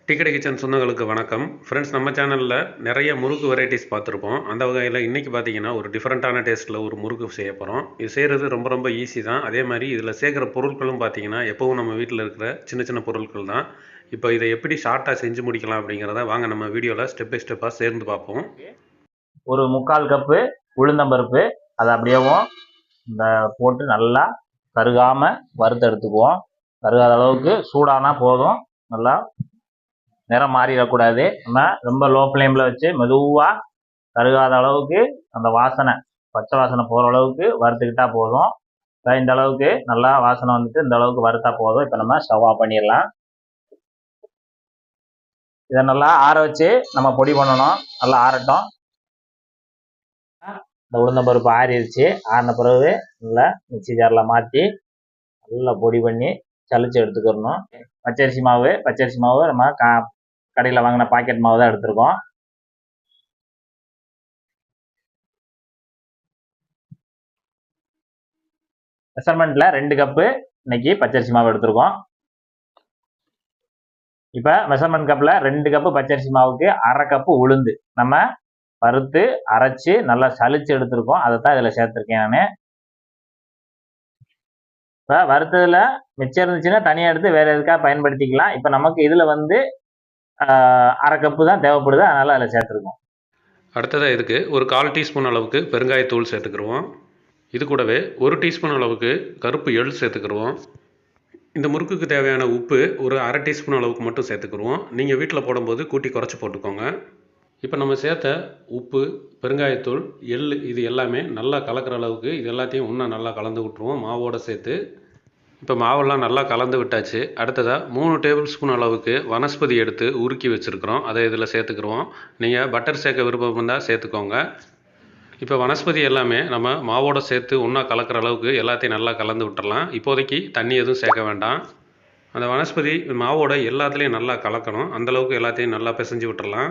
Tea கடை kitchen சொந்தங்களுக்கு வணக்கம். ஃப்ரெண்ட்ஸ், நம்ம சேனலில் நிறைய முறுக்கு வெரைட்டிஸ் பார்த்துருப்போம். அந்த வகையில் இன்றைக்கி பார்த்தீங்கன்னா ஒரு டிஃப்ரெண்ட்டான டேஸ்ட்டில் ஒரு முறுக்கு செய்ய போகிறோம். இது செய்கிறது ரொம்ப ரொம்ப ஈஸி தான். அதே மாதிரி இதில் சேர்க்குற பொருட்களும் பார்த்தீங்கன்னா எப்போவும் நம்ம வீட்டில் இருக்கிற சின்ன சின்ன பொருட்கள் தான். இப்போ இதை எப்படி ஷார்ட்டாக செஞ்சு முடிக்கலாம் அப்படிங்கிறத வாங்க நம்ம வீடியோவில் ஸ்டெப் பை ஸ்டெப்பாக சேர்ந்து பார்ப்போம். ஒரு 3/4 கப்பு உளுந்தம்பருப்பு, அதை அப்படியேவும் இந்த போட்டு நல்லா கருகாமல் வறுத்து எடுத்துக்குவோம். கருகாத அளவுக்கு சூடானா போதும். நல்லா நிறம் மாறிடக்கூடாது. நம்ம ரொம்ப லோ ஃப்ளேமில் வச்சு மெதுவாக கருகாத அளவுக்கு அந்த வாசனை, பச்சை வாசனை போகிற அளவுக்கு வறுத்துக்கிட்டா போதும். இந்த அளவுக்கு நல்லா வாசனை வந்துட்டு இந்த அளவுக்கு வறுத்தா போதும். இப்போ நம்ம ஸ்டவ் ஆஃப் பண்ணிடலாம். இதை நல்லா ஆற வச்சு நம்ம பொடி பண்ணணும். நல்லா ஆறட்டும். இந்த உளுந்தம்பருப்பு ஆறிடுச்சு. ஆறின பிறகு நல்லா மிக்சி ஜாரில் மாற்றி நல்லா பொடி பண்ணி சலிச்சு எடுத்துக்கிறணும். பச்சரிசி மாவு நம்ம கடையில் வாங்கின பாக்கெட் மாவு தான் எடுத்துருக்கோம். மெஷர்மெண்ட்டில் 2 கப்பு இன்னைக்கு பச்சரிசி மாவு எடுத்துருக்கோம். இப்போ மெஷர்மெண்ட் கப்பில் 2 கப்பு பச்சரிசி மாவுக்கு 1/2 கப்பு உளுந்து நம்ம வறுத்து அரைச்சி நல்லா சலிச்சு எடுத்துருக்கோம். அதை தான் இதில் சேர்த்துருக்கேன் நான். இப்போ வறுத்ததில் மிச்சம் இருந்துச்சுன்னா தனியாக எடுத்து வேறு எதுக்காக பயன்படுத்திக்கலாம். இப்போ நமக்கு இதில் வந்து 1/2 கப்பு தான் தேவைப்படுது, அதனால் அதில் சேர்த்துருக்கோம். அடுத்ததாக இதுக்கு ஒரு 1/4 டீஸ்பூன் அளவுக்கு பெருங்காயத்தூள் சேர்த்துக்கிடுவோம். இது கூடவே 1 டீஸ்பூன் அளவுக்கு கருப்பு எள் சேர்த்துக்கிடுவோம். இந்த முறுக்குக்கு தேவையான உப்பு ஒரு 1/2 டீஸ்பூன் அளவுக்கு மட்டும் சேர்த்துக்கிடுவோம். நீங்கள் வீட்டில் போடும்போது கூட்டி குறைச்சி போட்டுக்கோங்க. இப்போ நம்ம சேர்த்த உப்பு, பெருங்காயத்தூள், எள் இது எல்லாமே நல்லா கலக்கிற அளவுக்கு இது எல்லாத்தையும் இன்னும் நல்லா கலந்து விட்டுருவோம் மாவோடு சேர்த்து. இப்போ மாவெல்லாம் நல்லா கலந்து விட்டாச்சு. அடுத்ததாக 3 டேபிள் ஸ்பூன் அளவுக்கு வனஸ்பதி எடுத்து உருக்கி வச்சுருக்குறோம். அதை இதில் சேர்த்துக்கிடுவோம். நீங்கள் பட்டர் சேர்க்க விருப்பம் இருந்தால் சேர்த்துக்கோங்க. இப்போ வனஸ்பதி எல்லாமே நம்ம மாவோடு சேர்த்து ஒன்றா கலக்கிற அளவுக்கு எல்லாத்தையும் நல்லா கலந்து விட்டுறலாம். இப்போதைக்கு தண்ணி எதுவும் சேர்க்க வேண்டாம். அந்த வனஸ்பதி மாவோட எல்லாத்துலேயும் நல்லா கலக்கணும். அந்தளவுக்கு எல்லாத்தையும் நல்லா பிசைஞ்சு விட்டுறலாம்.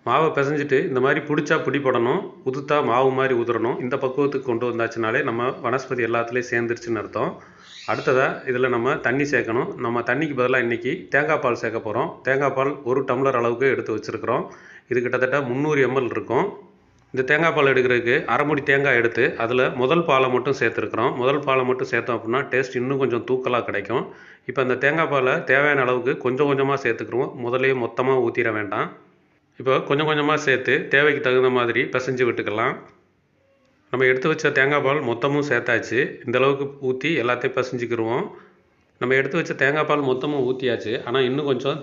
மாவை பிசைஞ்சிட்டு இந்த மாதிரி பிடிச்சா பிடி போடணும், உதுத்தா மாவு மாதிரி உதிரணும். இந்த பக்குவத்துக்கு கொண்டு வந்தாச்சுனாலே நம்ம வனஸ்பதி எல்லாத்துலேயும் சேர்ந்துருச்சுன்னு அர்த்தம். அடுத்ததாக இதில் நம்ம தண்ணி சேர்க்கணும். நம்ம தண்ணிக்கு பதிலாக இன்றைக்கி தேங்காய் பால் சேர்க்க போகிறோம். தேங்காய் பால் 1 டம்ளர் அளவுக்கு எடுத்து வச்சுருக்குறோம். இது கிட்டத்தட்ட 300 ml இருக்கும். இந்த தேங்காய் பால் எடுக்கிறதுக்கு 1/2 மூடி தேங்காய் எடுத்து அதில் முதல் பாலை மட்டும் சேர்த்துருக்குறோம். முதல் பாலை மட்டும் சேர்த்தோம் அப்படின்னா டேஸ்ட் இன்னும் கொஞ்சம் தூக்கலாக கிடைக்கும். இப்போ அந்த தேங்காய் பாலை தேவையான அளவுக்கு கொஞ்சம் கொஞ்சமாக சேர்த்துக்குருவோம். முதலையே மொத்தமாக ஊற்றிட வேண்டாம். இப்போ கொஞ்சம் கொஞ்சமாக சேர்த்து தேவைக்கு தகுந்த மாதிரி பிசைஞ்சு விட்டுக்கலாம். நம்ம எடுத்து வச்ச தேங்காய் பால் மொத்தமும் சேர்த்தாச்சு. இந்தளவுக்கு ஊற்றி எல்லாத்தையும் பிசைஞ்சிக்கிடுவோம். நம்ம எடுத்து வச்ச தேங்காய் பால் மொத்தமும் ஊற்றியாச்சு. ஆனால் இன்னும் கொஞ்சம்